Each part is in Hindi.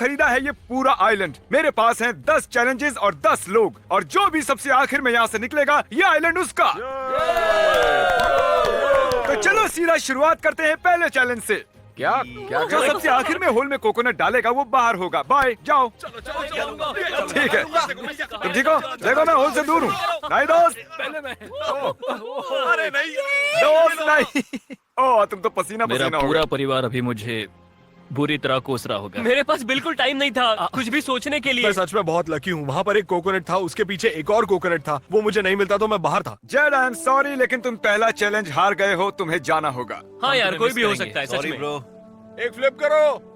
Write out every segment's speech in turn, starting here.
खरीदा है ये पूरा आइलैंड। मेरे पास हैं 10 चैलेंजेस और 10 लोग, और जो भी सबसे आखिर में यहाँ से निकलेगा ये आइलैंड उसका। तो चलो सीधा शुरुआत करते हैं पहले चैलेंज से। क्या क्या जो सबसे आखिर में होल में कोकोनट डालेगा वो बाहर होगा। बाय, जाओ। ठीक है, तुम ठीक हो? देखो मैं होल से दूर हूँ। नहीं दोस्त, पहले मैं। अरे नहीं दोस्त, नहीं। ओह, तुम तो पसीना मेरा पसीना हो पूरा गए। परिवार अभी मुझे बुरी तरह कोस रहा होगा। मेरे पास बिल्कुल टाइम नहीं था कुछ भी सोचने के लिए। मैं सच में बहुत लकी हूँ। वहाँ पर एक कोकोनट था, उसके पीछे एक और कोकोनट था। वो मुझे नहीं मिलता तो मैं बाहर था। जेड, आई एम सॉरी, लेकिन तुम पहला चैलेंज हार गए हो। तुम्हें जाना होगा। हाँ यार, तुम्हें कोई मिस भी हो करेंगे। सकता है सच में। एक फ्लिप करो।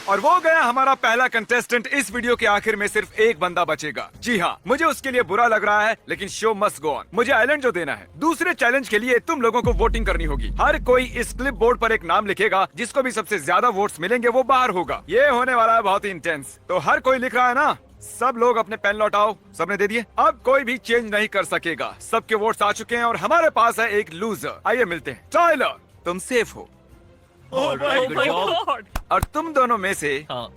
और वो गया हमारा पहला कंटेस्टेंट। इस वीडियो के आखिर में सिर्फ एक बंदा बचेगा। जी हाँ, मुझे उसके लिए बुरा लग रहा है, लेकिन शो मस्ट गो ऑन। मुझे आइलैंड जो देना है। दूसरे चैलेंज के लिए तुम लोगों को वोटिंग करनी होगी। हर कोई इस क्लिप बोर्ड पर एक नाम लिखेगा। जिसको भी सबसे ज्यादा वोट्स मिलेंगे वो बाहर होगा। ये होने वाला है बहुत ही इंटेंस। तो हर कोई लिख रहा है ना? सब लोग अपने पेन लौटाओ। सबने दे दिए? अब कोई भी चेंज नहीं कर सकेगा। सबके वोट्स आ चुके हैं और हमारे पास है एक लूजर। आइए मिलते हैं। टाइलर, तुम सेफ हो। Oh my God! और तुम दोनों में से हाँ,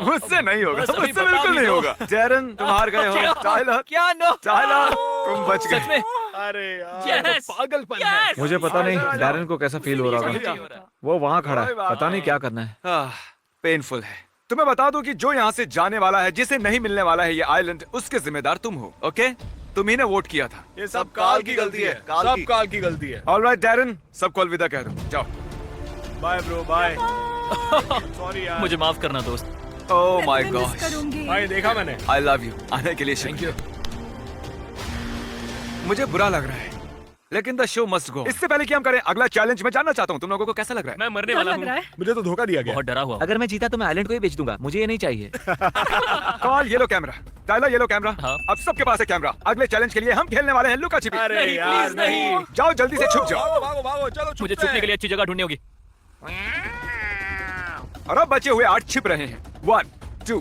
मुझसे नहीं होगा। बस अभी मुझसे बता बिल्कुल भी नहीं दो। होगा। जैरन, तुम हार गए हो। टाइलर, क्या नो? टाइलर, तुम बच सच में? गए। अरे यार, Yes! पागलपन है। Yes! मुझे पता नहीं आ जाओ। डैरन को कैसा फील हो रहा होगा। वो वहाँ खड़ा है, पता नहीं क्या करना है। पेनफुल है। तुम्हें बता दूं कि जो यहाँ से जाने वाला है, जिसे नहीं मिलने वाला है ये आइलैंड, उसके जिम्मेदार तुम हो। ओके, तुम ही ने वोट किया था। ये सब काल की गलती है। सब काल की गलती है। ऑलराइट डैरन, सबको अलविदा कह दो। जाओ। Bye bro, bye. सॉरी यार। मुझे माफ करना दोस्त। ओह माय गॉड, भाई देखा मैंने। I love you. आने के लिए थैंक यू। मुझे बुरा लग रहा है, लेकिन द शो मस्ट गो। इससे पहले कि हम करें अगला चैलेंज, मैं जानना चाहता हूँ तुम लोगों को कैसा लग रहा है। मैं मरने वाला हूँ। मुझे तो धोखा दिया गया। बहुत डरा हुआ हूँ। अगर मैं जीता तो मैं आइलैंड को ही बेच दूंगा, मुझे ये नहीं चाहिए। Call yellow camera. Tyler, yellow camera. हाँ। अब सबके पास है कैमरा। अगले चैलेंज के लिए हम खेलने वाले हैं लुका छिपी। अरे नहीं, यार please नहीं। जाओ जल्दी से छुप जाओ। भागो भागो भागो, चलो मुझे छुपने के लिए अच्छी जगह ढूंढनी होगी। और अब बचे हुए 8 छिप रहे हैं। 1 2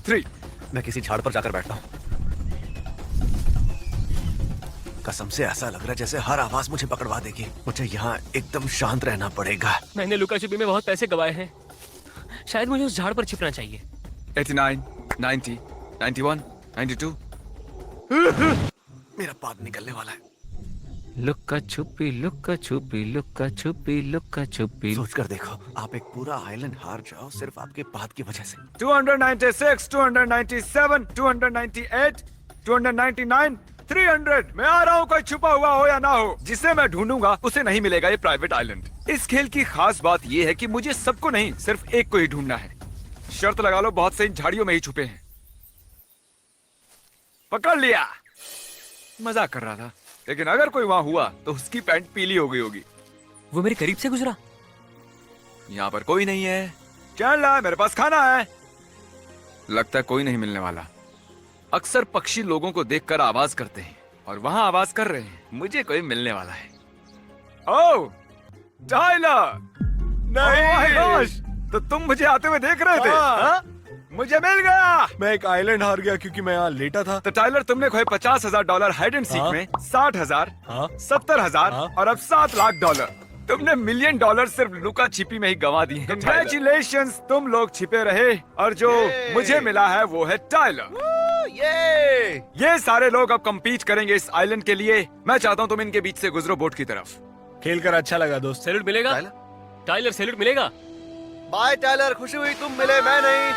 3। मैं किसी झाड़ पर जाकर बैठता हूँ। कसम से ऐसा लग रहा है जैसे हर आवाज मुझे पकड़वा देगी। मुझे यहाँ एकदम शांत रहना पड़ेगा। मैंने लुका छिपी में बहुत पैसे गवाए हैं। शायद मुझे उस झाड़ पर छिपना चाहिए। 89 90 91 92। मेरा पाद निकलने वाला है। लुक्का छुपी, लुक्का छुपी, लुक्का छुपी, लुक्का छुपी। सोच कर देखो, आप एक पूरा आइलैंड हार जाओ सिर्फ आपके पाद की वजह से। 296 297 298 299 300। मैं आ रहा हूँ, कोई छुपा हुआ हो या ना हो, जिसे मैं ढूंढूंगा उसे नहीं मिलेगा ये प्राइवेट आइलैंड। इस खेल की खास बात ये है कि मुझे सबको नहीं, सिर्फ एक को ही ढूंढना है। शर्त लगा लो, बहुत से इन झाड़ियों में ही छुपे हैं। पकड़ लिया। मजाक कर रहा था, लेकिन अगर कोई वहां हुआ तो उसकी पैंट पीली हो गई होगी। वो मेरे करीब से गुजरा। यहाँ पर कोई नहीं है। चैंडलर, मेरे पास खाना है। लगता है कोई नहीं मिलने वाला। अक्सर पक्षी लोगों को देखकर आवाज करते हैं, और वहां आवाज कर रहे हैं। मुझे कोई मिलने वाला है। ओह, टाइलर। नहीं, तो तुम मुझे आते हुए देख रहे थे? हाँ? मुझे मिल गया। मैं एक आइलैंड हार गया क्योंकि मैं यहाँ लेटा था। तो टाइलर, तुमने खोए $50,000 हाइड एंड सीक हाँ? में, 60,000, हाँ? 70,000 हाँ? और अब $7 लाख। तुमने $1 मिलियन सिर्फ लुका छिपी में ही गंवा दिए। Congratulations, तुम लोग छिपे रहे, और जो मुझे मिला है वो है टाइलर। ये सारे लोग अब कम्पीट करेंगे इस आइलैंड के लिए। मैं चाहता हूँ तुम इनके बीच से गुजरो बोट की तरफ। खेल कर अच्छा लगा दोस्त। सैल्यूट मिलेगा? टाइलर सैल्यूट मिलेगा? बाय टाइलर, खुशी हुई तुम मिले, मैं नहीं।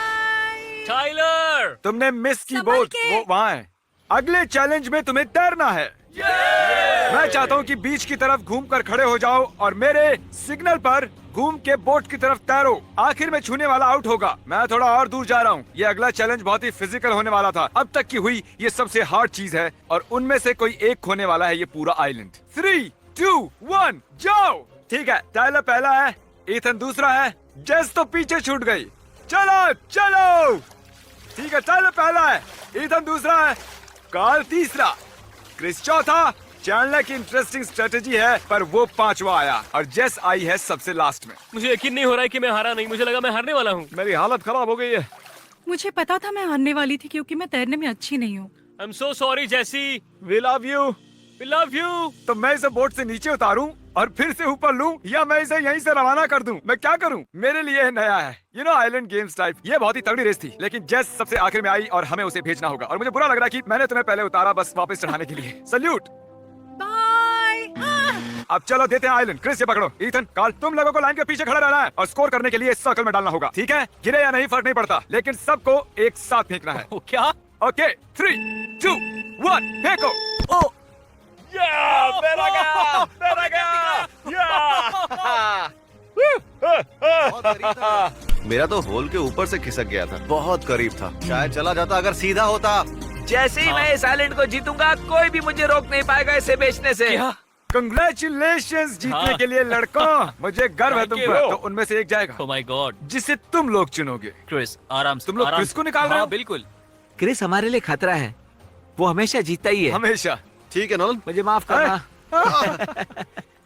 टाइलर! तुमने मिस की बोट, वो वहाँ है। अगले चैलेंज में तुम्हें तैरना है। मैं चाहता हूँ कि बीच की तरफ घूमकर खड़े हो जाओ और मेरे सिग्नल पर घूम के बोट की तरफ तैरो। आखिर में छूने वाला आउट होगा। मैं थोड़ा और दूर जा रहा हूँ। ये अगला चैलेंज बहुत ही फिजिकल होने वाला था। अब तक की हुई ये सबसे हार्ड चीज है, और उनमें से कोई एक खोने वाला है ये पूरा आइलैंड। 3 2 1 जाओ। ठीक है, टाइलर पहला है, ईथन दूसरा है, जेस तो पीछे छूट गई। चलो चलो। ठीक है, टाइलर पहला है, ईथन दूसरा है, कार्ल तीसरा, क्रिस चौथा। चैंडलर की इंटरेस्टिंग स्ट्रेटेजी है, पर वो 5वां आया, और जेस आई है सबसे लास्ट में। मुझे यकीन नहीं हो रहा है कि मैं हारा नहीं। मुझे लगा मैं हारने वाला हूँ। मेरी हालत खराब हो गई है। मुझे पता था मैं हारने वाली थी, क्योंकि मैं तैरने में अच्छी नहीं हूँ। I am so sorry Jesse. We love you. We love you. तो मैं इसे बोट से नीचे उतारूं और फिर से ऊपर लूं या मैं इसे यहीं से रवाना कर दूं? मैं क्या करूं? मेरे लिए नया है, you know, island games type. ये बहुत ही तगड़ी रेस थी, लेकिन जेस सबसे आखिर में आई और हमें उसे भेजना होगा। और मुझे बुरा लग रहा है कि मैंने तुम्हें पहले उतारा बस वापस चढ़ाने के लिए। सल्यूट। बाय। अब चलो देते हैं आइलैंड। क्रिस ये पकड़ो। ईथन, कार्ल, तुम लोगों को लाइन के पीछे खड़ा रहना है और स्कोर करने के लिए इस सर्कल में डालना होगा, ठीक है? गिरे या नहीं फर्क नहीं पड़ता, लेकिन सबको एक साथ फेंकना है। क्या? ओके, 3, 2, 1, फेंको। मेरा तो होल के ऊपर से खिसक गया था, बहुत करीब था। शायद चला जाता अगर सीधा होता। जैसे ही मैं इस आइलैंड को जीतूंगा कोई भी मुझे रोक नहीं पाएगा इसे बेचने से। क्या? कंग्रेचुलेशंस जीतने हाँ। के लिए लड़कों। मुझे गर्व है Thank तुम you. पर। तो उनमें से एक जाएगा ओ माय गॉड। जिसे तुम लोग चुनोगे। क्रिस आराम से। तुम लोग आराम क्रिस से। को निकाल रहे हाँ, हो? बिल्कुल। क्रिस हमारे लिए खतरा है, वो हमेशा जीतता ही है। हमेशा। ठीक है नोलन। मुझे माफ करना।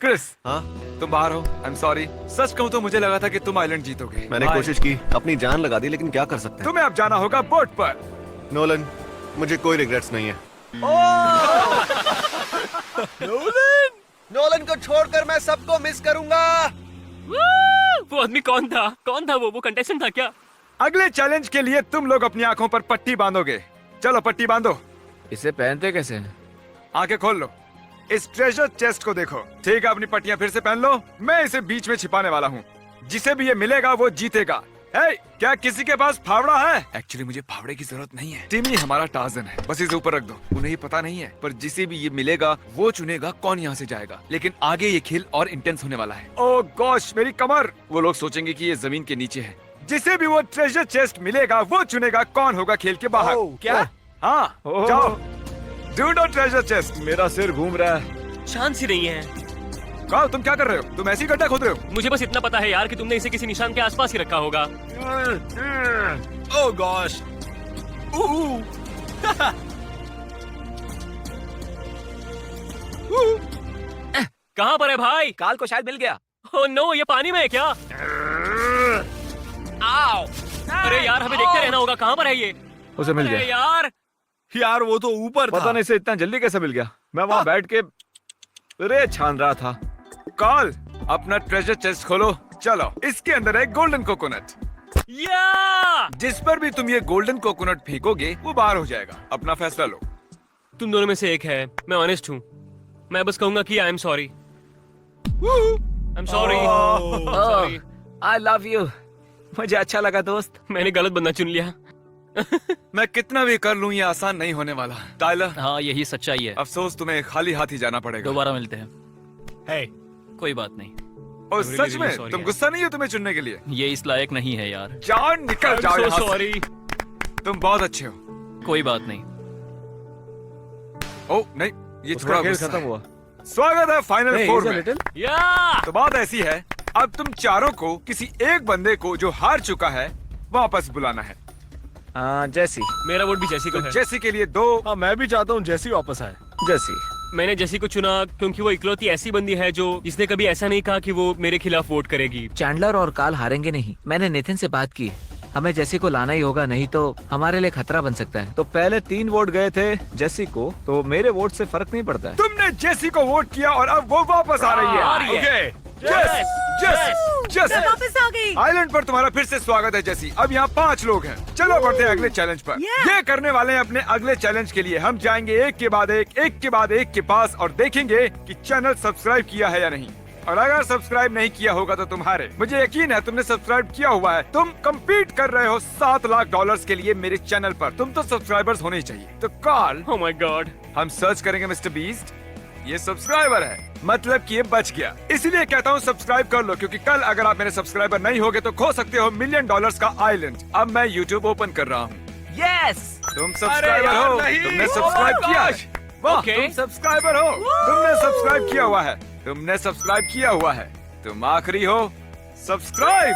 क्रिस, हाँ, तुम बाहर हो। I am sorry. सच कहूँ तो मुझे लगा था कि तुम आइलैंड जीतोगे। मैंने भाई, कोशिश की, अपनी जान लगा दी, लेकिन क्या कर सकते हैं। तुम्हें अब जाना होगा बोट पर। नोलन, मुझे कोई रिग्रेट्स नहीं है। नोलन को छोड़कर मैं सबको मिस करूंगा। वो आदमी कौन था? कौन था वो कंटेस्टेंट था क्या? अगले चैलेंज के लिए तुम लोग अपनी आंखों पर पट्टी बांधोगे। चलो पट्टी बांधो। इसे पहनते कैसे हैं? आंखें खोल लो। इस ट्रेजर चेस्ट को देखो। ठीक है, अपनी पट्टियां फिर से पहन लो। मैं इसे बीच में छिपाने वाला हूँ। जिसे भी ये मिलेगा वो जीतेगा। हे, क्या किसी के पास फावड़ा है? एक्चुअली मुझे फावड़े की जरूरत नहीं है। टिमी हमारा टार्जन है, बस इसे ऊपर रख दो। उन्हें ये पता नहीं है, पर जिसे भी ये मिलेगा वो चुनेगा कौन यहाँ से जाएगा। लेकिन आगे ये खेल और इंटेंस होने वाला है। ओह गॉश, मेरी कमर। वो लोग सोचेंगे कि ये जमीन के नीचे है। जिसे भी वो ट्रेजर चेस्ट मिलेगा वो चुनेगा कौन होगा खेल के बाहर। क्या? हाँ, जाओ ढूंढो ट्रेजर चेस्ट। मेरा सिर घूम रहा है। शांत सी नहीं है। कार्ल, तुम क्या कर रहे हो? तुम ऐसी गड्ढा खोद रहे हो? मुझे बस इतना पता है यार कि तुमने इसे किसी निशान के आसपास ही रखा होगा। ओह गॉश। कहाँ पर है भाई? काल को शायद मिल गया। ओह नो, ये पानी में है क्या? आओ! अरे यार, हमें देखते रहना होगा। कहाँ पर है ये? उसे मिल अरे गया। यार, यार वो तो ऊपर पता था। नहीं से इतना जल्दी कैसे मिल गया। मैं वहाँ बैठ के रेत छान रहा था। कार्ल, अपना ट्रेजर चेस्ट खोलो। चलो, इसके अंदर है गोल्डन कोकोनट। या! जिस पर भी तुम ये गोल्डन कोकोनट फेंकोगे वो बाहर हो जाएगा। अपना फैसला लो। तुम दोनों में से एक है। मैं ऑनेस्ट हूँ। मैं बस कहूंगा कि I am sorry. I am sorry. I love you. मुझे अच्छा लगा दोस्त। मैंने गलत बंदा चुन लिया। मैं कितना भी कर लूं ये आसान नहीं होने वाला। टाइलर, हाँ, यही सच्चाई है। अफसोस तुम्हें खाली हाथ ही जाना पड़ेगा। दोबारा मिलते हैं। Hey, कोई बात नहीं, और really, सच really में sorry तुम यार। गुस्सा नहीं हो तुम्हें चुनने के लिए? ये इस लायक नहीं है यार। जाओ, निकल जाओ यहाँ से। सॉरी। तुम बहुत अच्छे हो। कोई बात नहीं। ओ नहीं, ये उसका थोड़ा खेल गुस्सा खत्म है। हुआ। स्वागत है फाइनल फोर में। या! तो बात ऐसी है, अब तुम चारों को किसी एक बंदे को जो हार चुका है वापस बुलाना है। जैसी। मेरा वोट भी जैसी को तो है। जैसी के लिए 2। हाँ, मैं भी चाहता हूँ जैसी वापस आए। जैसी। मैंने जैसी को चुना क्योंकि वो इकलौती ऐसी बंदी है जो जिसने कभी ऐसा नहीं कहा कि वो मेरे खिलाफ वोट करेगी। चैंडलर और काल हारेंगे नहीं। मैंने नेथन से बात की, हमें जैसी को लाना ही होगा, नहीं तो हमारे लिए खतरा बन सकता है। तो पहले 3 वोट गए थे जैसी को, तो मेरे वोट से फर्क नहीं पड़ता है। तुमने जैसी को वोट किया और अब वो वापस आ रही आ रही है। है। ओके, जैसी मैं वापस आ गई। आइलैंड पर तुम्हारा फिर से स्वागत है जैसी। अब यहाँ 5 लोग हैं। चलो बढ़ते हैं अगले चैलेंज पर। Yeah. ये करने वाले हैं अपने अगले चैलेंज के लिए। हम जाएंगे एक के बाद एक के पास और देखेंगे कि चैनल सब्सक्राइब किया है या नहीं। और अगर सब्सक्राइब नहीं किया होगा तो तुम्हारे, मुझे यकीन है तुमने सब्सक्राइब किया हुआ है। तुम कम्पीट कर रहे हो $7 लाख के लिए मेरे चैनल पर। तुम तो सब्सक्राइबर्स होने ही चाहिए। तो कार्ल, ओह माय गॉड। हम सर्च करेंगे मिस्टर बीस्ट। ये सब्सक्राइबर है, मतलब कि ये बच गया। इसलिए कहता हूँ सब्सक्राइब कर लो, क्योंकि कल अगर आप मेरे सब्सक्राइबर नहीं होगे तो खो सकते हो $1 मिलियन का आइलैंड। अब मैं YouTube ओपन कर रहा हूँ। यस। तुम सब्सक्राइबर हो, तुमने सब्सक्राइब किया है। वाह, Okay. तुम सब्सक्राइबर हो, तुमने सब्सक्राइब किया हुआ है। तुमने सब्सक्राइब किया हुआ है। तुम आखिरी हो सब्सक्राइब।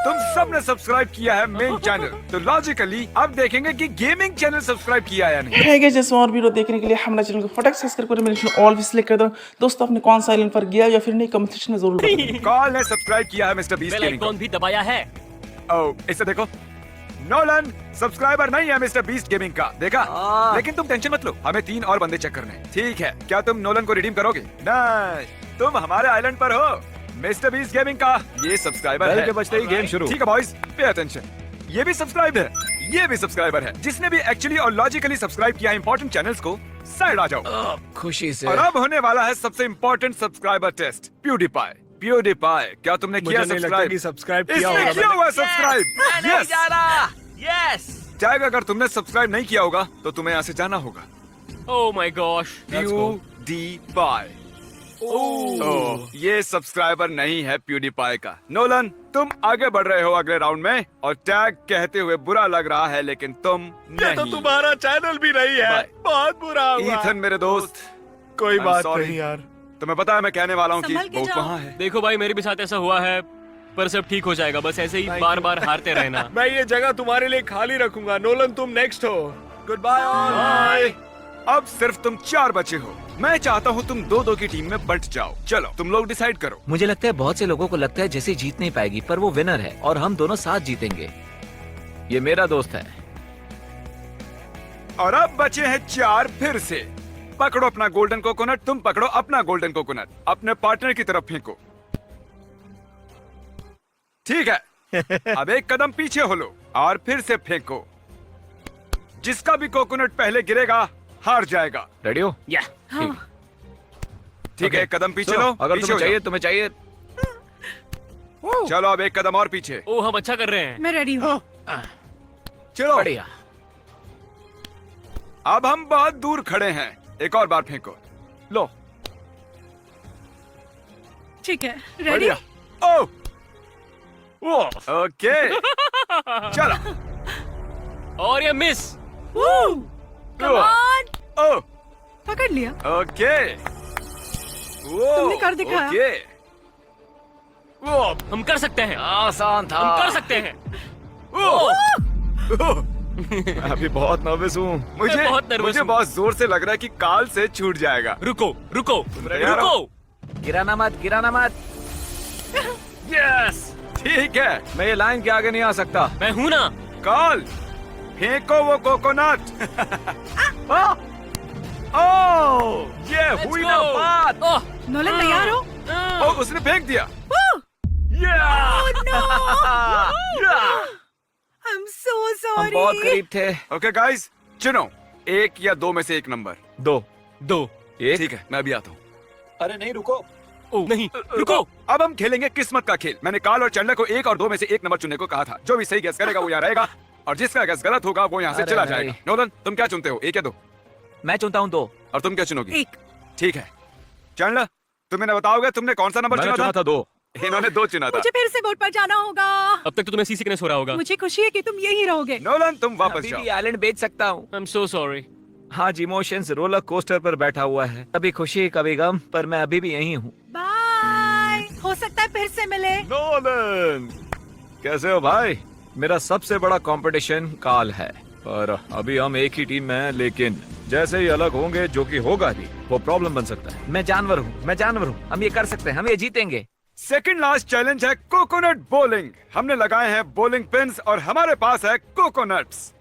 तुम सबने सब्सक्राइब किया है मेन चैनल। तो लॉजिकली अब देखेंगे कि गेमिंग चैनल सब्सक्राइब किया है या नहीं। है गाइस, जैसे और वीडियो देखने के लिए हमारे चैनल को फटाक से सब्सक्राइब करें, मेरे ऑल भी सिलेक्ट कर दो। दोस्तों, आपने कौन सा आइलैंड पर गया या फिर नहीं, कमेंट सेक्शन में जरूर बताएं। कार्ल ने सब्सक्राइब किया है मिस्टर बीस्ट बेल गेमिंग को। आइकॉन भी दबाया है। ओ, इसे देखो। नोलन सब्सक्राइबर नहीं है मिस्टर बीस्ट गेमिंग का, देखा? लेकिन तुम टेंशन मत लो, हमें 3 और बंदे चेक करने हैं। ठीक है, क्या तुम नोलन को रिडीम करोगे? नहीं। तुम हमारे आइलैंड पर हो। मिस्टर बीस्ट गेमिंग का ये सब्सक्राइबर बेल है। के बजते ही गेम शुरू। ठीक है बॉयज, पे अटेंशन। ये भी सब्सक्राइब है, ये भी सब्सक्राइबर है। जिसने भी एक्चुअली और लॉजिकली सब्सक्राइब किया इंपॉर्टेंट चैनल्स को, साइड आ जाओ। खुशी से। और अब होने वाला है सबसे important subscriber test, PewDiePie. PewDiePie, क्या तुमने मुझे किया नहीं लगता कि सब्सक्राइब? सब्सक्राइब किया इसने होगा किया मैंने। हुआ सब्सक्राइब। Yes yes. टैग, अगर तुमने सब्सक्राइब नहीं किया होगा तो तुम्हें यहाँ से जाना होगा। Oh my gosh. Let's go. PewDiePie. ओह, ये सब्सक्राइबर नहीं है प्यूडीपाई का। नोलन, तुम आगे बढ़ रहे हो अगले राउंड में, और टैग कहते हुए बुरा लग रहा है, लेकिन तुम ये तो नहीं। तुम्हारा चैनल भी नहीं है। बाय। बहुत बुरा हुआ। ईथन मेरे दोस्त, कोई I'm बात sorry. नहीं यार। तुम्हें पता है मैं कहने वाला हूँ कि संभल के वो जाओ। कहाँ है। देखो भाई, मेरे भी साथ ऐसा हुआ है, पर सब ठीक हो जाएगा। बस ऐसे ही बार बार हारते रहना। मैं ये जगह तुम्हारे लिए खाली रखूंगा। नोलन, तुम नेक्स्ट हो। Goodbye all. अब सिर्फ तुम 4 बचे हो। मैं चाहता हूँ तुम 2-2 की टीम में बंट जाओ। चलो तुम लोग डिसाइड करो। मुझे लगता है बहुत से लोगों को लगता है जैसे जीत नहीं पाएगी, पर वो विनर है और हम दोनों साथ जीतेंगे। ये मेरा दोस्त है। और अब बचे हैं 4 फिर से। पकड़ो अपना गोल्डन कोकोनट, तुम पकड़ो अपना गोल्डन कोकोनट, अपने पार्टनर की तरफ फेंको। ठीक है, अब एक कदम पीछे हो लो और फिर से फेंको। जिसका भी कोकोनट पहले गिरेगा हार जाएगा। रेडी हो? या हाँ। ठीक है, एक कदम पीछे चलो, लो। अगर पीछे तुम्हें हो चाहिए जाओ। तुम्हें चाहिए। चलो अब एक कदम और पीछे। ओ, हम अच्छा कर रहे हैं। मैं रेडी हूँ। चलो, बढ़िया। अब हम बहुत दूर खड़े हैं। एक और बार फेंको। लो, ठीक है, रेडी। बढ़िया। ओ, ओके, चलो। और ये मिस। Come on! ओ, पकड़ लिया। ओके। वो, तुमने कर दिखाया। ओके। वो हम कर सकते हैं। आसान था। हम कर सकते हैं। अभी बहुत नर्वस हूँ। मुझे मैं बहुत nervous मुझे हूँ। बहुत जोर से लग रहा है कि काल से छूट जाएगा। रुको रुको तैयार हो? रुको। गिराना मत, गिराना मत। यस, ठीक है। मैं ये लाइन के आगे नहीं आ सकता। मैं हूं ना। काल, फेंको वो कोकोनट। ओ, ये हुई ना बात। ओह, नोलन तैयार हो? ओ, उसने फेंक दिया। I'm so हम sorry. बहुत करीब थे। ओके गाइस, चुनो 1 या 2 में से एक नंबर। 2 दो। ठीक है, मैं अभी आता हूँ। अरे नहीं, रुको। ओ, नहीं रुको। अब हम खेलेंगे किस्मत का खेल। मैंने काल और चंडा को 1 और 2 में से एक नंबर चुनने को कहा था। जो भी सही गैस करेगा वो यहाँ रहेगा, और जिसका गैस गलत होगा वो यहाँ से अरे चला भाई। जाएगा। नोलन, तुम क्या चुनते हो, 1 या 2? मैं चुनता हूँ 2। और तुम क्या चुनोगी? 1। ठीक है, चंडा, तुम इन्हें बताओगे तुमने कौन सा नंबर मैंने चुना चुना था 2। इन्होंने 2 चुना था। मुझे फिर से बोट पर जाना होगा। अब तक तो तुम्हें सी सिकनेस हो रहा होगा। मुझे खुशी है कि तुम यही रहोगे। नोलन, तुम वापस अभी जाओ। भी आइलैंड बेच सकता हूँ। I am so sorry. हाँ जी, इमोशंस रोलर कोस्टर पर बैठा हुआ है। कभी खुशी कभी गम, पर मैं अभी भी यही हूँ। बाय। हो सकता है फिर से मिले। नोलन, कैसे हो भाई? मेरा सबसे बड़ा कंपटीशन काल है, और अभी हम एक ही टीम में हैं, लेकिन जैसे ही अलग होंगे, जो कि होगा भी, वो प्रॉब्लम बन सकता है। मैं जानवर हूँ, मैं जानवर हूँ। हम ये कर सकते हैं, हम ये जीतेंगे। सेकंड लास्ट चैलेंज है कोकोनट बॉलिंग। हमने लगाए हैं बॉलिंग पिन्स और हमारे पास है कोकोनट्स।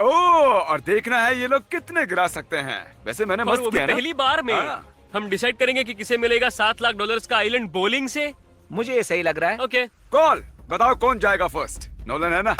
और देखना है ये लोग कितने गिरा सकते हैं। वैसे मैंने और मस्त वो भी किया ना? पहली बार में। हाँ। हम डिसाइड करेंगे कि किसे मिलेगा $7 लाख का आइलैंड बॉलिंग से। मुझे ये सही लग रहा है। ओके। कॉल, बताओ कौन जाएगा फर्स्ट? नोलन है ना?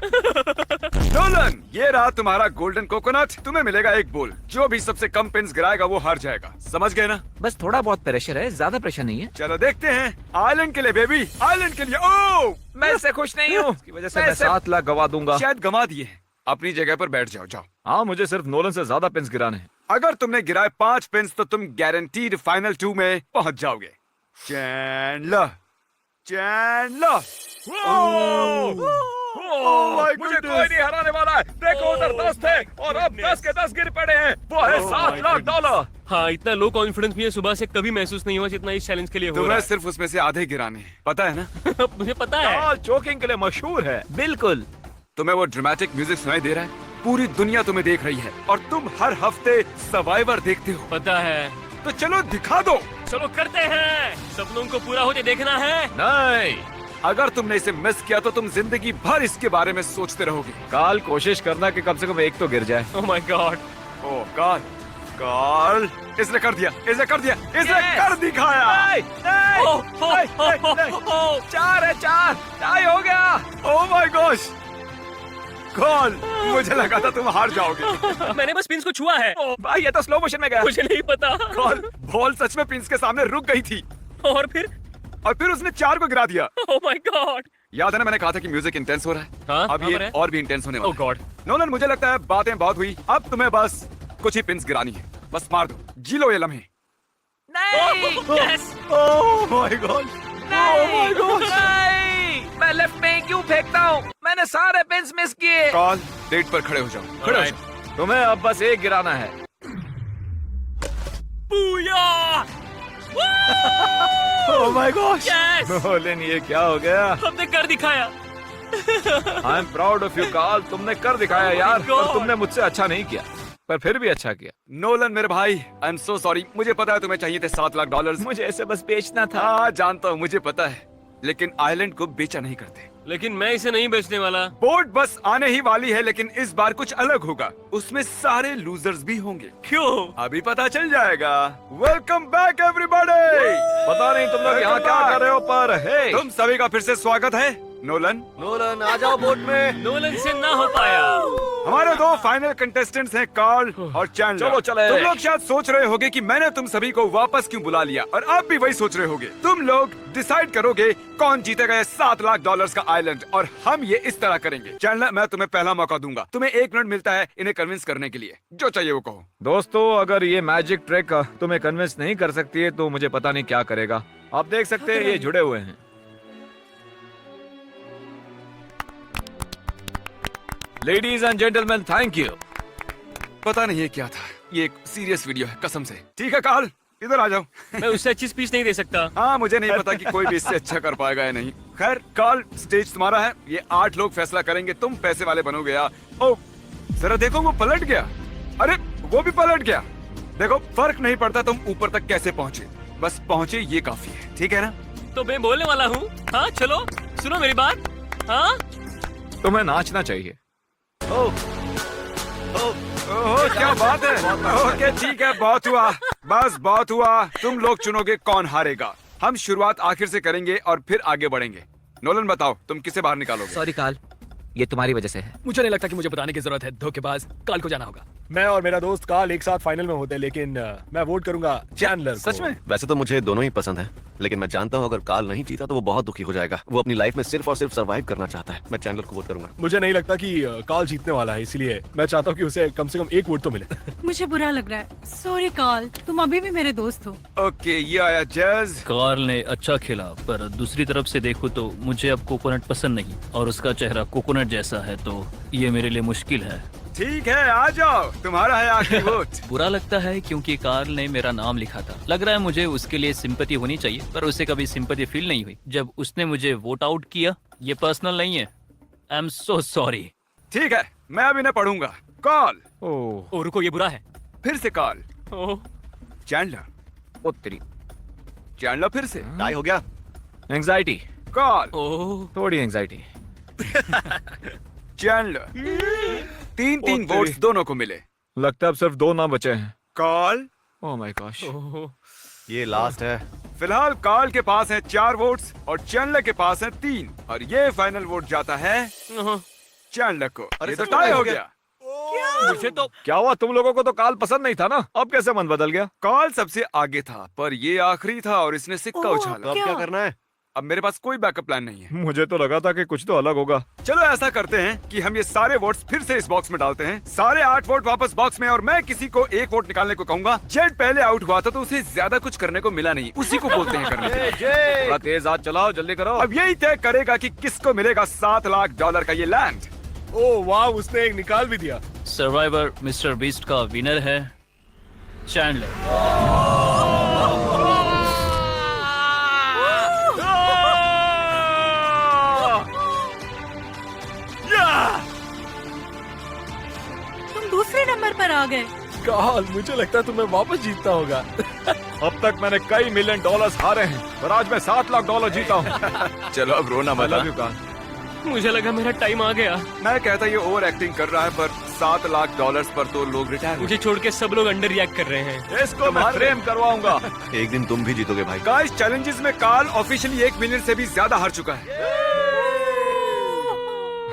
नोलन, ये रहा तुम्हारा गोल्डन कोकोनट। तुम्हें मिलेगा 1 बॉल। जो भी सबसे कम पिन्स गिराएगा वो हार जाएगा। समझ गए ना? बस थोड़ा बहुत प्रेशर है, ज्यादा प्रेशर नहीं है। चलो देखते हैं। आइलैंड के लिए बेबी, आइलैंड के लिए। ओ, मैं इससे खुश नहीं हूँ। इसकी वजह से मैं 7 लाख गवा दूंगा। शायद गंवा दिए हैं। अपनी जगह पर बैठ जाओ। जाओ। हाँ, मुझे सिर्फ नोलन से ज्यादा पिन्स गिराने हैं। अगर तुमने गिराए 5 पिन्स तो तुम गारंटीड फाइनल 2 में पहुंच जाओगे। Chandler, Chandler. मुझे कोई नहीं हराने वाला है। देखो उधर 10 थे और अब 10 के 10 गिर पड़े हैं। वो है $7 लाख। हाँ, इतना लो कॉन्फिडेंस मुझे सुबह से कभी महसूस नहीं हुआ जितना इस चैलेंज के लिए हो रहा तुम्हें है। सिर्फ उसमें से आधे गिराने हैं, पता है ना? मुझे पता है। काल चोकिंग के लिए मशहूर है। बिल्कुल। तुम्हें वो ड्रामेटिक म्यूजिक सुनाई दे रहा है? पूरी दुनिया तुम्हें देख रही है और तुम हर हफ्ते सर्वाइवर देखते हो। पता है। तो चलो दिखा दो। चलो करते हैं। सपनों को पूरा होते देखना है। नहीं, अगर तुमने इसे मिस किया तो तुम जिंदगी भर इसके बारे में सोचते रहोगे। काल कोशिश करना कि कम से कम एक तो गिर जाए। Oh my God. Oh God, call इसने कर दिया, इसने कर दिया, इसने कर दिखाया। चार है, चार टाई हो गया। ओह माय गॉश कॉल, मुझे लगा था तुम हार जाओगे। मैंने बस पिंस को छुआ है। भाई ये तो स्लो मोशन में गया। मुझे नहीं पता। कॉल, बॉल सच में पिंस के सामने रुक गई थी और फिर उसने 4 को गिरा दिया। Oh my God. याद है ना मैंने कहा था कि म्यूजिक इंटेंस हो रहा है। हाँ, अब हाँ, ये पर है। और भी इंटेंस होने वाला ओह गॉड। है। नोलन, मुझे लगता है बातें बहुत हुई, अब तुम्हें बस कुछ ही पिंस गिरानी है। बस मार दो, जी लो ये लम्हे। Yes. Oh my God, oh my God. नहीं, मैं लेफ्ट में ही क्यों फेंकता हूँ? मैंने सारे पिंस मिस किए। कॉल, डेट पर खड़े हो जाओ, खड़े हो जाओ। तुम्हें अब बस एक गिराना है। Booyah! Oh my gosh Yes! Nolan, ये क्या हो गया? हमने कर दिखाया। I am proud of you Karl, तुमने कर दिखाया यार। God! पर तुमने मुझसे अच्छा नहीं किया, पर फिर भी अच्छा किया। नोलन मेरे भाई, आई एम सो सॉरी। मुझे पता है तुम्हें चाहिए थे $7 लाख। मुझे ऐसे बस बेचना था। हाँ जानता हूँ, मुझे पता है, लेकिन आइलैंड को बेचा नहीं करते। लेकिन मैं इसे नहीं बेचने वाला। बोट बस आने ही वाली है, लेकिन इस बार कुछ अलग होगा। उसमें सारे लूजर्स भी होंगे। क्यों? अभी पता चल जाएगा। Welcome back everybody. पता नहीं तुम लोग यहाँ क्या कर रहे हो, पर हे, तुम सभी का फिर से स्वागत है। नोलन, नोलन आ जाओ बोट में। नोलन से ना हो पाया। हमारे 2 फाइनल कंटेस्टेंट्स हैं कार्ल और चैंडलर। चलो चले। तुम लोग शायद सोच रहे होगे कि मैंने तुम सभी को वापस क्यों बुला लिया, और आप भी वही सोच रहे होगे। तुम लोग डिसाइड करोगे कौन जीतेगा ये $7 लाख का आइलैंड, और हम ये इस तरह करेंगे। चैंडलर, मैं तुम्हें पहला मौका दूंगा। तुम्हें 1 मिनट मिलता है इन्हें कन्विंस करने के लिए। जो चाहिए वो कहो। दोस्तों, अगर ये मैजिक ट्रिक तुम्हें कन्विंस नहीं कर सकती है तो मुझे पता नहीं क्या करेगा। आप देख सकते हैं ये जुड़े हुए हैं। Ladies and gentleman, thank you. पता नहीं ये क्या था, ये एक सीरियस वीडियो है कसम से। ठीक है कार्ल, इधर आ जाओ। मैं उससे अच्छी स्पीच नहीं दे सकता। हाँ, मुझे नहीं पता कि कोई भी इससे अच्छा कर पाएगा या नहीं। खैर कार्ल, स्टेज तुम्हारा है। ये 8 लोग फैसला करेंगे, तुम पैसे वाले बनोगे या। ओ जरा देखो, वो पलट गया। अरे वो भी पलट गया। देखो, फर्क नहीं पड़ता तुम ऊपर तक कैसे पहुँचे, बस पहुँचे ये काफी है। ठीक है ना? तो मैं बोलने वाला हूँ। हाँ चलो, सुनो मेरी बात। हाँ, तुम्हें नाचना चाहिए। ओह क्या बात है। ओके ठीक है, बहुत हुआ, बस बहुत हुआ। तुम लोग चुनोगे कौन हारेगा। हम शुरुआत आखिर से करेंगे और फिर आगे बढ़ेंगे। नोलन बताओ, तुम किसे बाहर निकालोगे? सॉरी कार्ल, ये तुम्हारी वजह से है। मुझे नहीं लगता कि मुझे बताने की जरूरत है। धोखेबाज, काल को जाना होगा। मैं और मेरा दोस्त कार्ल एक साथ फाइनल में होते, लेकिन मैं वोट करूंगा चैंडलर। सच में? वैसे तो मुझे दोनों ही पसंद है, लेकिन मैं जानता हूँ अगर कार्ल नहीं जीता तो वो बहुत दुखी हो जाएगा। वो अपनी लाइफ में सिर्फ और सिर्फ सरवाइव करना चाहता है। मैं चैंडलर को वोट करूंगा। मुझे नहीं लगता कि कार्ल जीतने वाला है, इसलिए मैं चाहता हूँ कि उसे कम से कम 1 वोट तो मिले। मुझे बुरा लग रहा है। सॉरी कार्ल, तुम अभी भी मेरे दोस्त हो। ओके, ये आया जज। कार्ल ने अच्छा खेला, पर दूसरी तरफ से देखो तो मुझे अब कोकोनट पसंद नहीं, और उसका चेहरा कोकोनट जैसा है, तो ये मेरे लिए मुश्किल है। ठीक है, आ जाओ, तुम्हारा है आखिरी वोट। बुरा लगता है क्योंकि कार्ल ने मेरा नाम लिखा था। लग रहा है मुझे उसके लिए सिंपैथी होनी चाहिए, पर उसे कभी सिंपैथी फील नहीं हुई जब उसने मुझे वोट आउट किया। ये पर्सनल नहीं है। आई एम सो सॉरी। ठीक है, मैं अब इन्हें पढ़ूंगा। कॉल, ओ रुको, ये बुरा है। फिर से कॉल। ओह, चैंडलर, ओ तेरी। चैंडलर फिर से। टाई हो गया। एंजाइटी, कॉल, ओह, थोड़ी एंजाइटी। चैंडलर। 3-3 वोट्स दोनों को मिले। लगता है अब सिर्फ 2 नाम बचे हैं। Call, oh my gosh. Oh, ये लास्ट है। फिलहाल कॉल के पास है 4 वोट्स और चैंडलर के पास है 3, और ये फाइनल वोट जाता है ओह, चैंडलर को। ये तो सच में टाई हो हो गया। गया। मुझे तो क्या हुआ, तुम लोगों को तो काल पसंद नहीं था ना, अब कैसे मन बदल गया? कॉल सबसे आगे था, पर ये आखिरी था और इसने सिक्का ओह, उछाला। तो अब क्या करना है? अब मेरे पास कोई बैकअप प्लान नहीं है। मुझे तो लगा था कि कुछ तो अलग होगा। चलो ऐसा करते हैं कि हम ये सारे वोट्स फिर से इस बॉक्स में डालते हैं। सारे 8 वोट वापस बॉक्स में, और मैं किसी को 1 वोट निकालने को कहूंगा। जेड पहले आउट हुआ था तो उसे ज्यादा कुछ करने को मिला नहीं, उसी को बोलते हैं करने के लिए। थोड़ा तेज हाथ चलाओ, जल्दी करो। अब यही तय करेगा कि किसको मिलेगा $7 लाख का ये लैंड। ओह वाह, उसने एक निकाल भी दिया। सर्वाइवर मिस्टर बीस्ट का विनर है चैंडलर। तुम दूसरे नंबर पर आ गए। कार्ल, मुझे लगता है तुम्हें वापस जीतना होगा। अब तक मैंने कई $1 मिलियन हारे हैं, पर आज मैं $7 लाख जीता हूँ। चलो अब रोना I मत। love you, Karl. मुझे लगा मेरा टाइम आ गया। मैं कहता ये ओवर एक्टिंग कर रहा है, पर $7 लाख पर तो लोग रिटायर मुझे छोड़ के सब लोग अंडर रिएक्ट कर रहे हैं। इसको मैं फ्रेम करवाऊंगा। एक दिन तुम भी जीतोगे भाई। गाइस, चैलेंजेस में कार्ल ऑफिशियली 1 मिलियन से भी ज्यादा हार चुका है।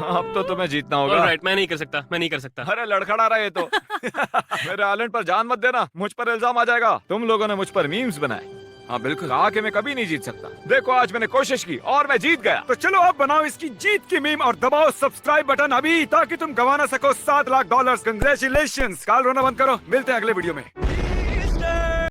अब तो तुम्हें जीतना All होगा। right, मैं नहीं कर सकता, मैं नहीं कर सकता। अरे लड़खड़ा रहा है तो। मेरे आइलैंड पर जान मत देना, मुझ पर इल्जाम आ जाएगा। तुम लोगों ने मुझ पर मीम्स बनाए। हाँ बिल्कुल। कहा कि मैं कभी नहीं जीत सकता। देखो आज मैंने कोशिश की और मैं जीत गया। तो चलो अब बनाओ इसकी जीत की मीम और दबाओ सब्सक्राइब बटन अभी, ताकि तुम गवा ना सको $7 लाख। कंग्रेचुलेशंस। कार्ल, रोना बंद करो, मिलते हैं अगले वीडियो में।